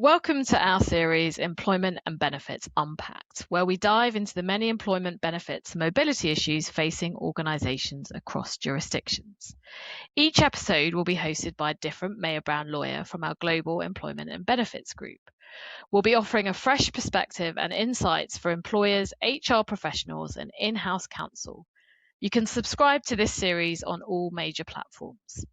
Welcome to our series, Employment and Benefits Unpacked, where we dive into the many employment benefits and mobility issues facing organisations across jurisdictions. Each episode will be hosted by a different Mayer Brown lawyer from our global employment and benefits group. We'll be offering a fresh perspective and insights for employers, HR professionals, and in-house counsel. You can subscribe to this series on all major platforms.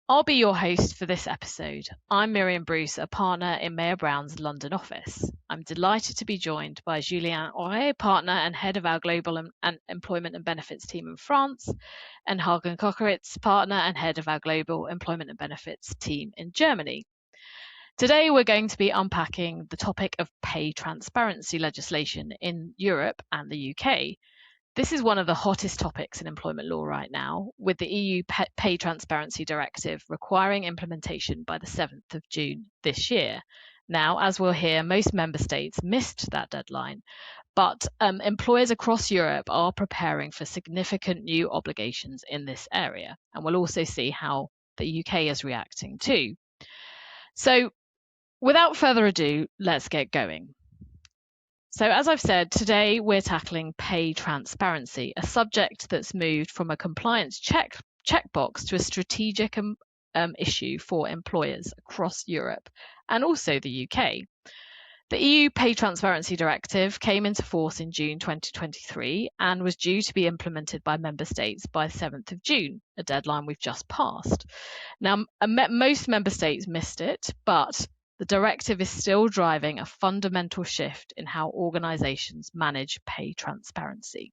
I'll be your host for this episode. I'm Miriam Bruce, a partner in Mayer Brown's London office. I'm delighted to be joined by Julien Haure, partner and head of our global and employment and benefits team in France, and Hagen Köckeritz, partner and head of our global employment and benefits team in Germany. Today, we're going to be unpacking the topic of pay transparency legislation in Europe and the UK. This is one of the hottest topics in employment law right now, with the EU Pay Transparency Directive requiring implementation by the 7th of June this year. Now, as we'll hear, most member states missed that deadline, but employers across Europe are preparing for significant new obligations in this area, and we'll also see how the UK is reacting too. So, without further ado, let's get going. So as I've said, today we're tackling pay transparency, a subject that's moved from a compliance checkbox to a strategic issue for employers across Europe and also the UK. The EU Pay Transparency Directive came into force in June 2023 and was due to be implemented by member states by 7th of June, a deadline we've just passed. Now, most member states missed it, but the directive is still driving a fundamental shift in how organisations manage pay transparency.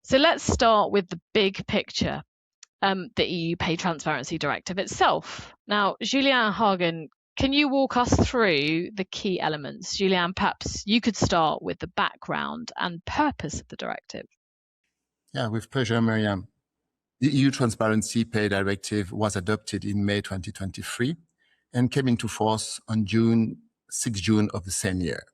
So let's start with the big picture, the EU Pay Transparency Directive itself. Now, Julien Hagen, can you walk us through the key elements? Julien, perhaps you could start with the background and purpose of the directive. Yeah, with pleasure, Miriam. The EU Transparency Pay Directive was adopted in May 2023. And came into force on 6 June of the same year.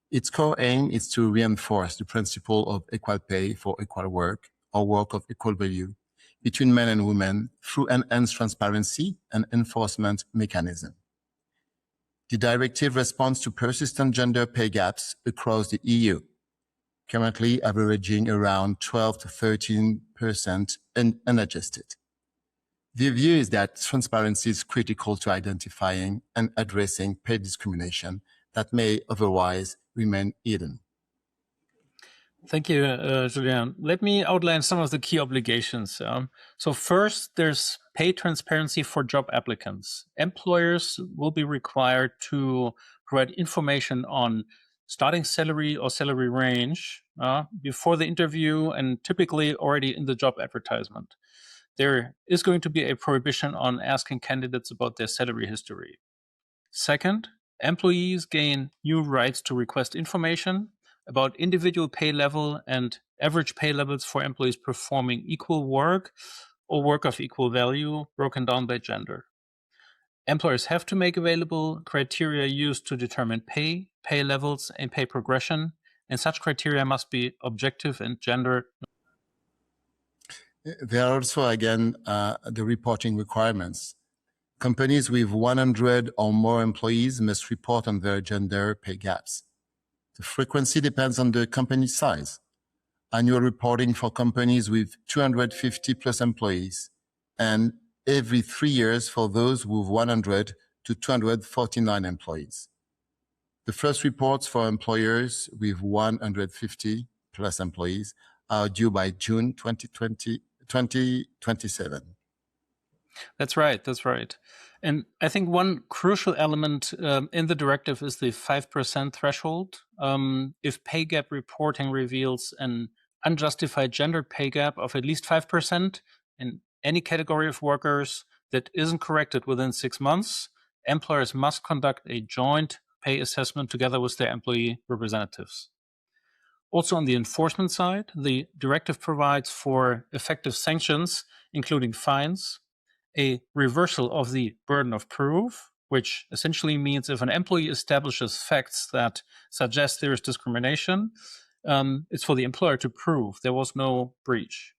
Its core aim is to reinforce the principle of equal pay for equal work or work of equal value between men and women through enhanced transparency and enforcement mechanism. The directive responds to persistent gender pay gaps across the EU, currently averaging around 12 to 13% unadjusted. The view is that transparency is critical to identifying and addressing pay discrimination that may otherwise remain hidden. Thank you, Julien. Let me outline some of the key obligations. So first, there's pay transparency for job applicants. Employers will be required to provide information on starting salary or salary range before the interview and typically already in the job advertisement. There is going to be a prohibition on asking candidates about their salary history. Second, employees gain new rights to request information about individual pay level and average pay levels for employees performing equal work or work of equal value, broken down by gender. Employers have to make available criteria used to determine pay levels, and pay progression, and such criteria must be objective and gender. There are also, again, the reporting requirements. Companies with 100 or more employees must report on their gender pay gaps. The frequency depends on the company size. Annual reporting for companies with 250 plus employees, and every 3 years for those with 100 to 249 employees. The first reports for employers with 150 plus employees are due by June 2027. That's right. And I think one crucial element in the directive is the 5% threshold. If pay gap reporting reveals an unjustified gender pay gap of at least 5% in any category of workers that isn't corrected within 6 months, employers must conduct a joint pay assessment together with their employee representatives. Also on the enforcement side, the directive provides for effective sanctions, including fines, a reversal of the burden of proof, which essentially means if an employee establishes facts that suggest there is discrimination, it's for the employer to prove there was no breach.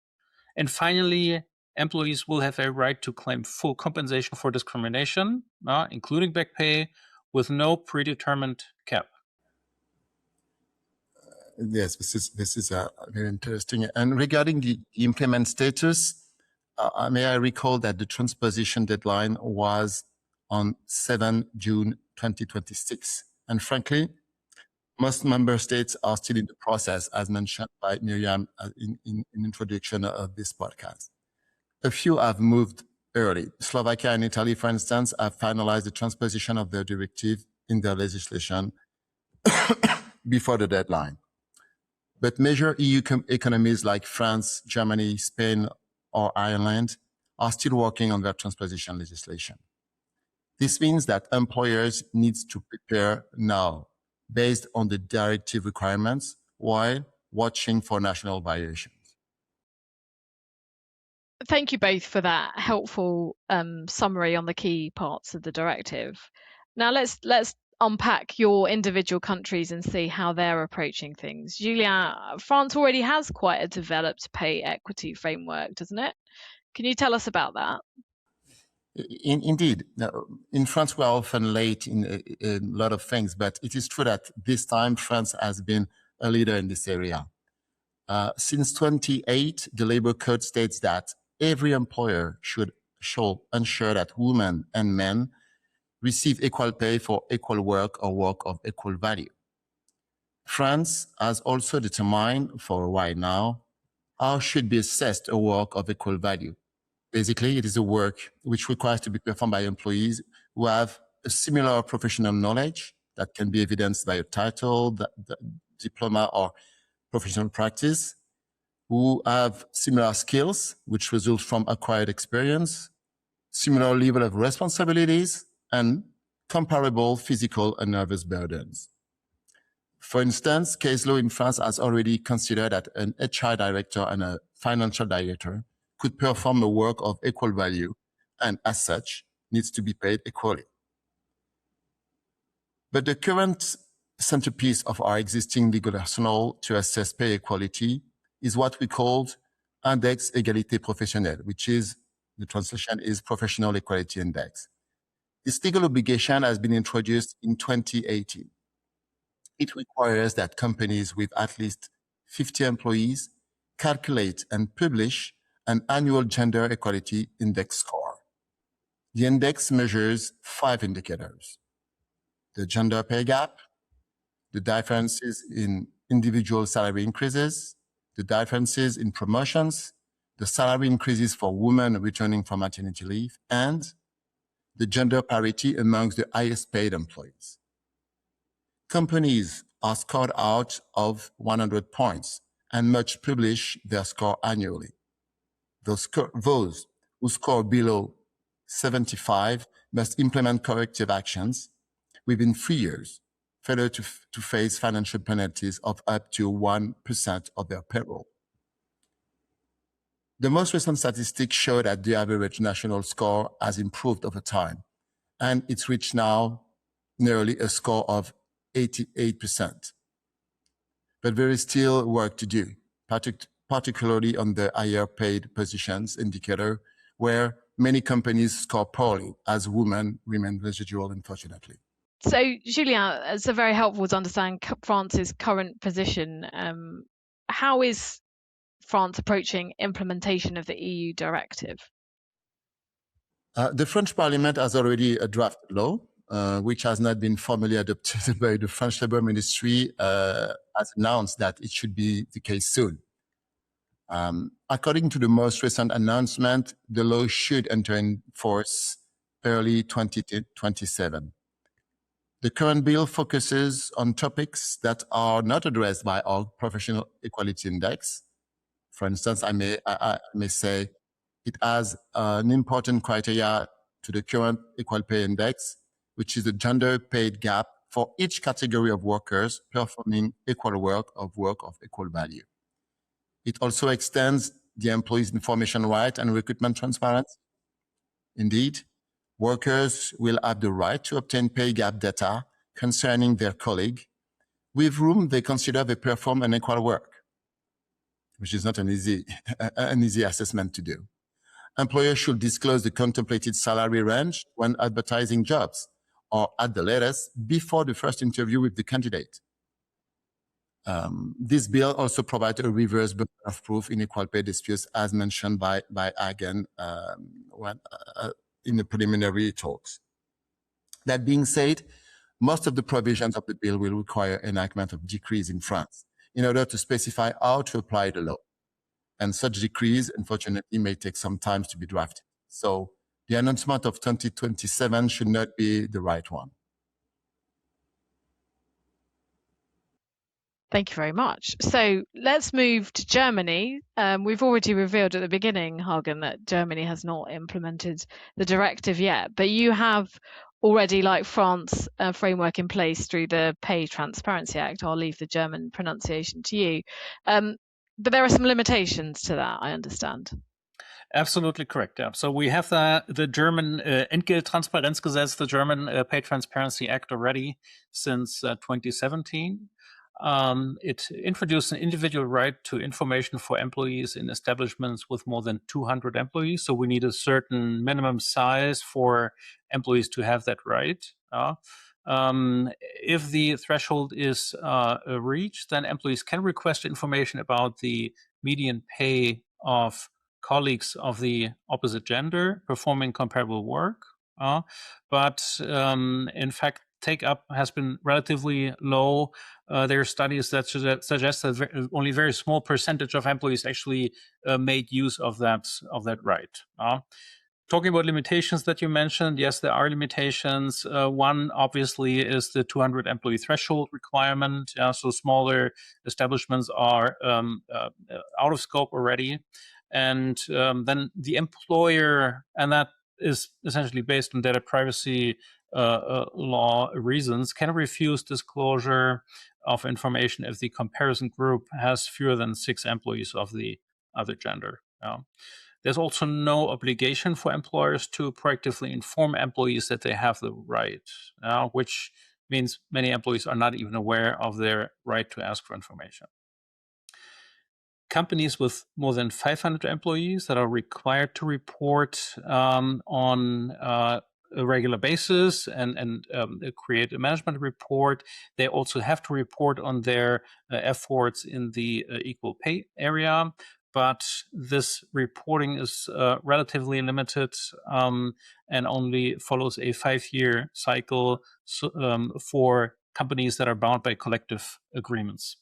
And finally, employees will have a right to claim full compensation for discrimination, including back pay, with no predetermined cap. Yes, this is very interesting. And regarding the implement status, may I recall that the transposition deadline was on 7 June 2026. And frankly, most member states are still in the process, as mentioned by Miriam in introduction of this podcast. A few have moved early. Slovakia and Italy, for instance, have finalized the transposition of their directive in their legislation before the deadline. But major EU economies like France, Germany, Spain, or Ireland are still working on their transposition legislation. This means that employers need to prepare now based on the directive requirements while watching for national variations. Thank you both for that helpful summary on the key parts of the directive. Now let's unpack your individual countries and see how they're approaching things. Julien, France already has quite a developed pay equity framework, doesn't it? Can you tell us about that? Indeed. In France, we're often late in a lot of things, but it is true that this time France has been a leader in this area. Since 2008, the Labor Code states that every employer should ensure that women and men receive equal pay for equal work or work of equal value. France has also determined for a while now how should be assessed a work of equal value. Basically, it is a work which requires to be performed by employees who have a similar professional knowledge that can be evidenced by a title, the diploma, or professional practice, who have similar skills, which result from acquired experience, similar level of responsibilities, and comparable physical and nervous burdens. For instance, case law in France has already considered that an HR director and a financial director could perform a work of equal value and, as such, needs to be paid equally. But the current centerpiece of our existing legal arsenal to assess pay equality is what we called Index Égalité Professionnelle, which is, the translation is Professional Equality Index. This legal obligation has been introduced in 2018. It requires that companies with at least 50 employees calculate and publish an annual gender equality index score. The index measures 5 indicators: the gender pay gap, the differences in individual salary increases, the differences in promotions, the salary increases for women returning from maternity leave, and the gender parity amongst the highest paid employees. Companies are scored out of 100 points and must publish their score annually. Those who score below 75 must implement corrective actions within 3 years, further to face financial penalties of up to 1% of their payroll. The most recent statistics show that the average national score has improved over time, and it's reached now nearly a score of 88%. But there is still work to do, particularly on the higher paid positions indicator, where many companies score poorly as women remain residual, unfortunately. So, Julien, it's very helpful to understand France's current position. How is France approaching implementation of the EU directive? The French Parliament has already a draft law, which has not been formally adopted by the French Labour Ministry, has announced that it should be the case soon. According to the most recent announcement, the law should enter in force early 2027. The current bill focuses on topics that are not addressed by our Professional Equality Index. For instance, I may say it has an important criteria to the current Equal Pay Index, which is the gender paid gap for each category of workers performing equal work of equal value. It also extends the employees' information right and recruitment transparency. Indeed, workers will have the right to obtain pay gap data concerning their colleague with whom they consider they perform an equal work, which is not an easy assessment to do. Employers should disclose the contemplated salary range when advertising jobs, or at the latest before the first interview with the candidate. This bill also provides a reverse burden of proof in equal pay disputes, as mentioned by Hagen in the preliminary talks. That being said, most of the provisions of the bill will require enactment of decrees in France in order to specify how to apply the law. And such decrees, unfortunately, may take some time to be drafted. So the announcement of 2027 should not be the right one. Thank you very much. So let's move to Germany. We've already revealed at the beginning, Hagen, that Germany has not implemented the directive yet, but you have already, like France, a framework in place through the Pay Transparency Act. I'll leave the German pronunciation to you. But there are some limitations to that, I understand. Absolutely correct. Yeah. So we have the German Entgelttransparenzgesetz, the German Pay Transparency Act already since 2017. It introduced an individual right to information for employees in establishments with more than 200 employees. So we need a certain minimum size for employees to have that right. If the threshold is reached, then employees can request information about the median pay of colleagues of the opposite gender performing comparable work. But in fact, take-up has been relatively low. There are studies that suggest that only a very small percentage of employees actually made use of that right. Talking about limitations that you mentioned, yes, there are limitations. One, obviously, is the 200 employee threshold requirement. So smaller establishments are out of scope already. And then the employer, and that is essentially based on data privacy law reasons, can refuse disclosure of information if the comparison group has fewer than 6 employees of the other gender. There's also no obligation for employers to proactively inform employees that they have the right, which means many employees are not even aware of their right to ask for information. Companies with more than 500 employees that are required to report on a regular basis and create a management report. They also have to report on their efforts in the equal pay area. But this reporting is relatively limited and only follows a 5-year cycle for companies that are bound by collective agreements.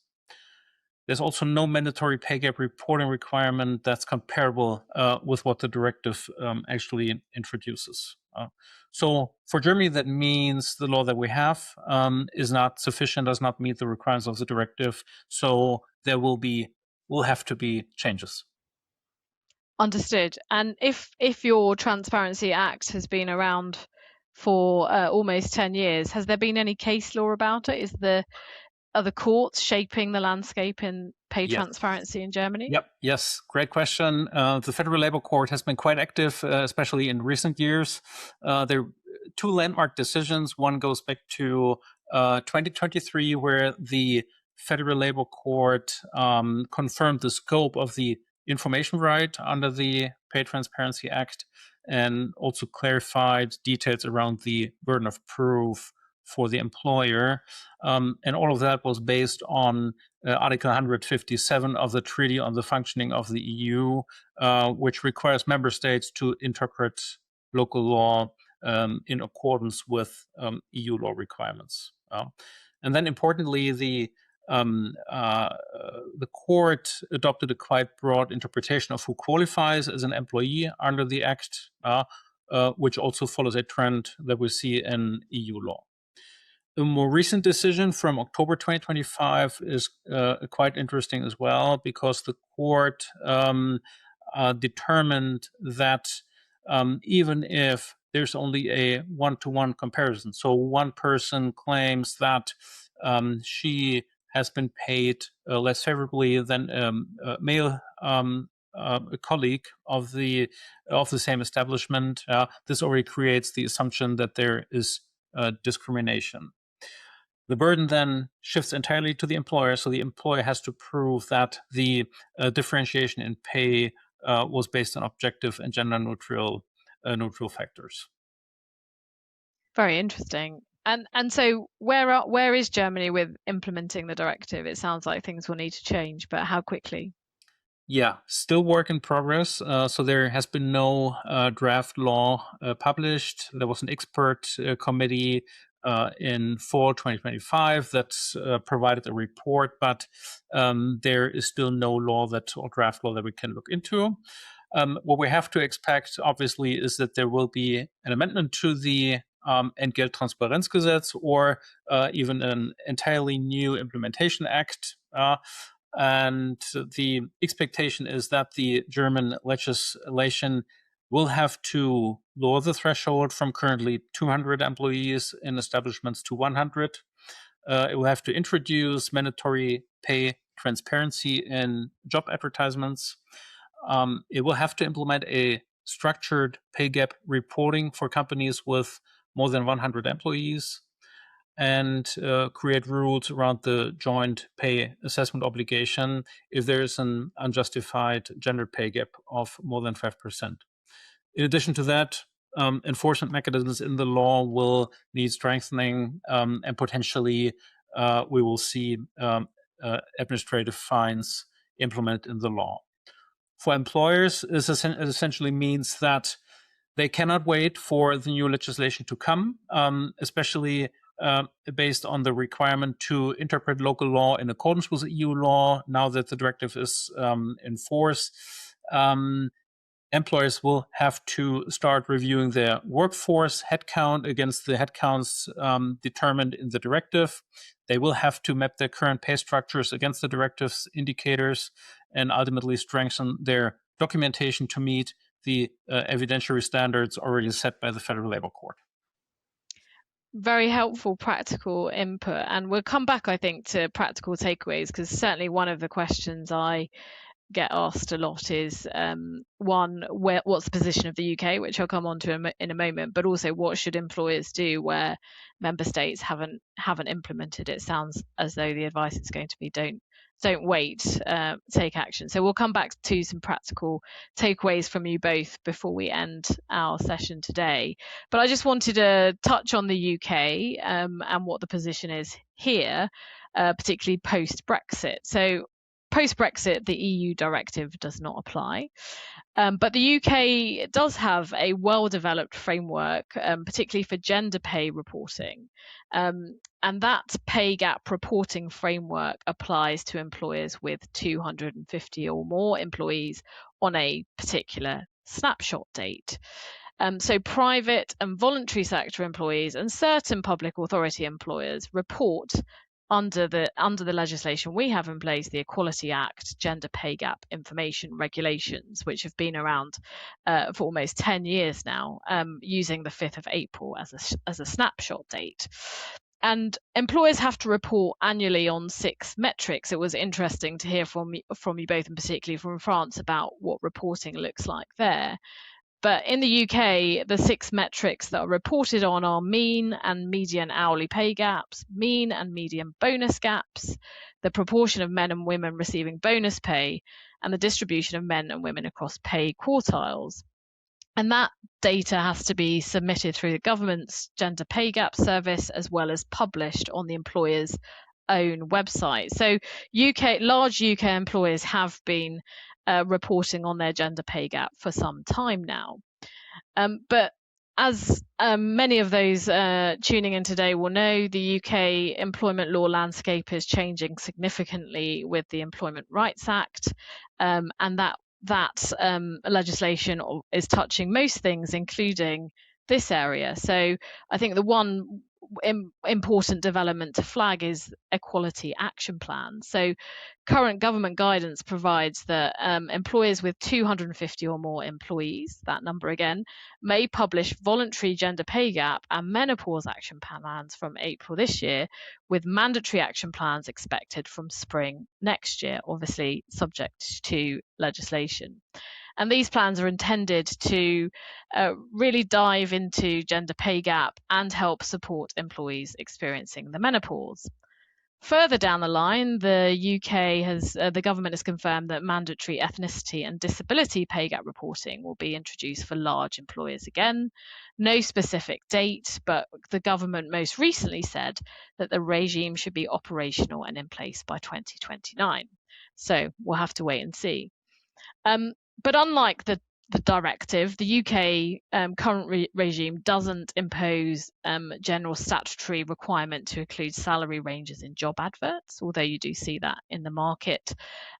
There's also no mandatory pay gap reporting requirement that's comparable with what the directive actually introduces. So for Germany, that means the law that we have is not sufficient, does not meet the requirements of the directive. So there will have to be changes. Understood. And if your Transparency Act has been around for almost 10 years, has there been any case law about it? Are the courts shaping the landscape in pay transparency in Germany? Yep. Yes. Great question. The Federal Labor Court has been quite active, especially in recent years. There are 2 landmark decisions. One goes back to 2023, where the Federal Labor Court confirmed the scope of the information right under the Pay Transparency Act and also clarified details around the burden of proof for the employer. And all of that was based on Article 157 of the Treaty on the Functioning of the EU, which requires member states to interpret local law in accordance with EU law requirements. And then importantly, the court adopted a quite broad interpretation of who qualifies as an employee under the Act, which also follows a trend that we see in EU law. A more recent decision from October 2025 is quite interesting as well, because the court determined that even if there's only a one-to-one comparison, so one person claims that she has been paid less favorably than a male a colleague of the same establishment, this already creates the assumption that there is discrimination. The burden then shifts entirely to the employer, so the employer has to prove that the differentiation in pay was based on objective and gender neutral factors. Very interesting. And so where is Germany with implementing the directive? It sounds like things will need to change, but how quickly? Yeah, still work in progress. So there has been no draft law published. There was an expert committee in fall 2025 that provided a report, but there is still no law or draft law that we can look into. What we have to expect, obviously, is that there will be an amendment to the Entgelttransparenzgesetz or even an entirely new implementation act. And the expectation is that the German legislation will have to lower the threshold from currently 200 employees in establishments to 100. It will have to introduce mandatory pay transparency in job advertisements. It will have to implement a structured pay gap reporting for companies with more than 100 employees, and create rules around the joint pay assessment obligation if there is an unjustified gender pay gap of more than 5%. In addition to that, enforcement mechanisms in the law will need strengthening, and potentially we will see administrative fines implemented in the law. For employers, this essentially means that they cannot wait for the new legislation to come, especially based on the requirement to interpret local law in accordance with EU law. Now that the directive is in force, employers will have to start reviewing their workforce headcount against the headcounts determined in the directive. They will have to map their current pay structures against the directive's indicators and ultimately strengthen their documentation to meet the evidentiary standards already set by the Federal Labor Court. Very helpful practical input. And we'll come back, I think, to practical takeaways, because certainly one of the questions I get asked a lot is one, what's the position of the UK, which I'll come on to in a moment, but also what should employers do where member states haven't implemented it. Sounds as though the advice is going to be don't wait, take action. So we'll come back to some practical takeaways from you both before we end our session today. But I just wanted to touch on the UK and what the position is here, particularly post-Brexit. So post-Brexit, the EU directive does not apply. But the UK does have a well-developed framework, particularly for gender pay reporting. And that pay gap reporting framework applies to employers with 250 or more employees on a particular snapshot date. So private and voluntary sector employees and certain public authority employers report under the legislation we have in place, the Equality Act, Gender Pay Gap Information Regulations, which have been around for almost 10 years now, using the 5th of April as a snapshot date. And employers have to report annually on 6 metrics. It was interesting to hear from you both, and particularly from France, about what reporting looks like there. But in the UK, the 6 metrics that are reported on are mean and median hourly pay gaps, mean and median bonus gaps, the proportion of men and women receiving bonus pay, and the distribution of men and women across pay quartiles. And that data has to be submitted through the government's gender pay gap service, as well as published on the employer's own website. So large UK employers have been reporting on their gender pay gap for some time now. But as many of those tuning in today will know, the UK employment law landscape is changing significantly with the Employment Rights Act, and that legislation is touching most things, including this area. So I think the one important development to flag is equality action plans. So current government guidance provides that employers with 250 or more employees, that number again, may publish voluntary gender pay gap and menopause action plans from April this year, with mandatory action plans expected from spring next year, obviously subject to legislation. And these plans are intended to really dive into gender pay gap and help support employees experiencing the menopause. Further down the line, the UK the government has confirmed that mandatory ethnicity and disability pay gap reporting will be introduced for large employers again. No specific date, but the government most recently said that the regime should be operational and in place by 2029. So we'll have to wait and see. But unlike the directive, the UK current regime doesn't impose general statutory requirement to include salary ranges in job adverts, although you do see that in the market.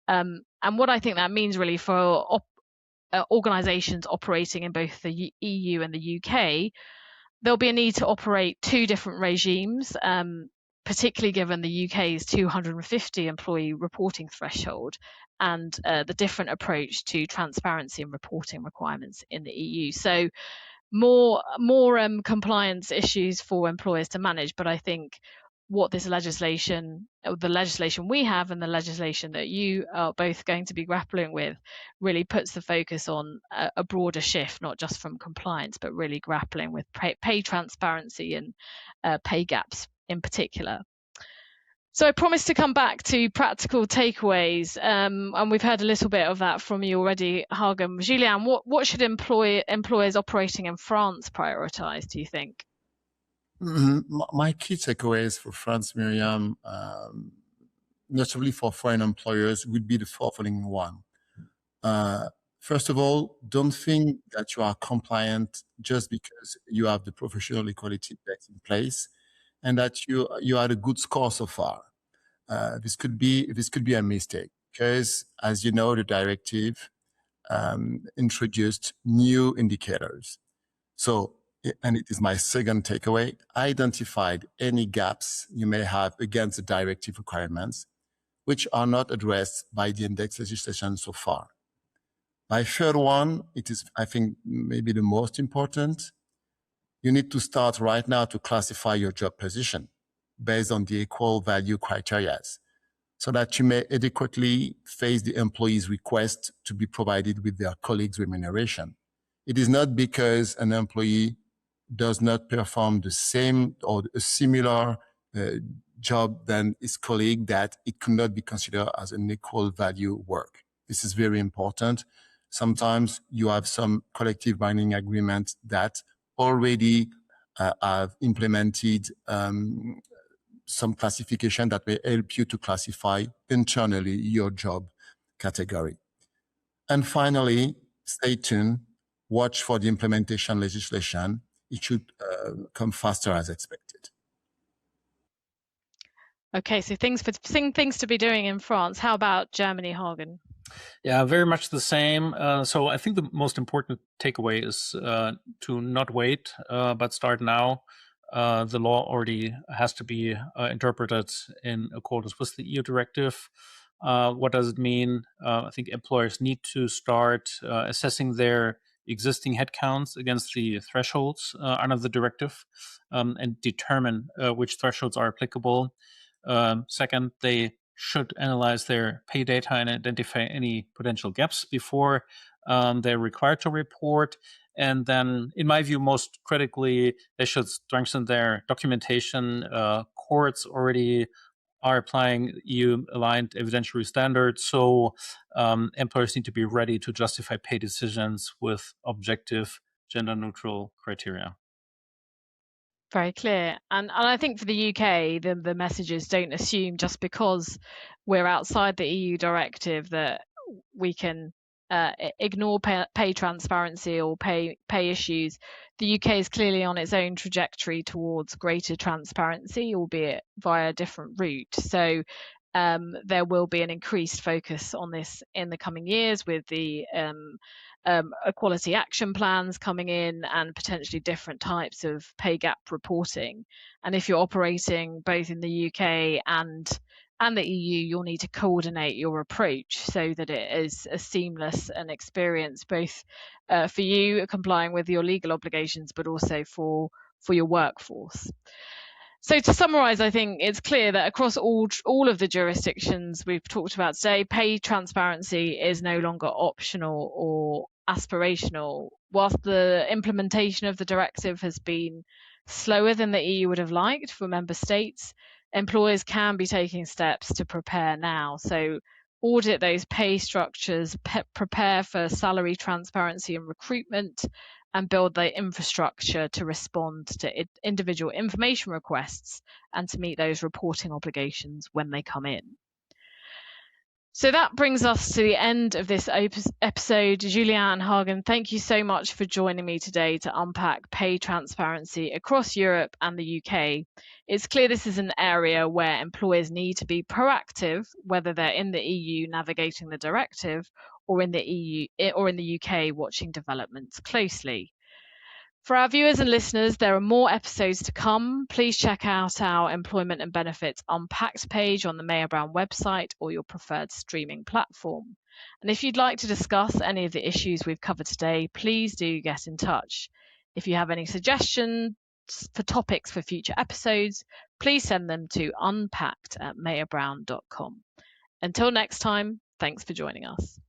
And what I think that means really for organisations operating in both the EU and the UK, there'll be a need to operate two different regimes, particularly given the UK's 250 employee reporting threshold and the different approach to transparency and reporting requirements in the EU. So more compliance issues for employers to manage, but I think what this legislation, the legislation we have and the legislation that you are both going to be grappling with, really puts the focus on a broader shift, not just from compliance, but really grappling with pay transparency and pay gaps in particular. So I promised to come back to practical takeaways, and we've heard a little bit of that from you already, Hagen. Julien, what should employers operating in France prioritise, do you think? My key takeaways for France, Miriam, notably for foreign employers, would be the following one. First of all, don't think that you are compliant just because you have the professional equality act in place and that you had a good score so far. This could be a mistake because, as you know, the directive introduced new indicators. So, and it is my second takeaway, identified any gaps you may have against the directive requirements, which are not addressed by the index legislation so far. My third one, it is, I think, maybe the most important. You need to start right now to classify your job position based on the equal value criteria so that you may adequately face the employee's request to be provided with their colleagues' remuneration. It is not because an employee does not perform the same or a similar job than his colleague that it could not be considered as an equal value work. This is very important. Sometimes you have some collective bargaining agreements that already have implemented some classification that may help you to classify internally your job category. And finally, stay tuned, watch for the implementation legislation. It should come faster as expected. Okay, so things to be doing in France. How about Germany, Hagen? Yeah, very much the same. So I think the most important takeaway is to not wait, but start now. The law already has to be interpreted in accordance with the EU directive. What does it mean? I think employers need to start assessing their existing headcounts against the thresholds under the directive and determine which thresholds are applicable. Second, they should analyze their pay data and identify any potential gaps before they're required to report. And then, in my view, most critically, they should strengthen their documentation. Courts already are applying EU-aligned evidentiary standards, so employers need to be ready to justify pay decisions with objective, gender-neutral criteria. Very clear. And I think for the UK, the messages don't assume just because we're outside the EU directive that we can ignore pay transparency or pay issues. The UK is clearly on its own trajectory towards greater transparency, albeit via a different route. So there will be an increased focus on this in the coming years with the equality action plans coming in and potentially different types of pay gap reporting. And if you're operating both in the UK and the EU, you'll need to coordinate your approach so that it is a seamless an experience, both for you complying with your legal obligations, but also for your workforce. So to summarize, I think it's clear that across all of the jurisdictions we've talked about today, pay transparency is no longer optional or aspirational. Whilst the implementation of the directive has been slower than the EU would have liked for member states, employers can be taking steps to prepare now. So audit those pay structures, prepare for salary transparency and recruitment, and build the infrastructure to respond to individual information requests and to meet those reporting obligations when they come in. So that brings us to the end of this episode. Julien and Hagen, thank you so much for joining me today to unpack pay transparency across Europe and the UK. It's clear this is an area where employers need to be proactive, whether they're in the EU navigating the directive or in the UK watching developments closely. For our viewers and listeners, there are more episodes to come. Please check out our Employment and Benefits Unpacked page on the Mayer Brown website or your preferred streaming platform. And if you'd like to discuss any of the issues we've covered today, please do get in touch. If you have any suggestions for topics for future episodes, please send them to unpacked@mayerbrown.com. Until next time, thanks for joining us.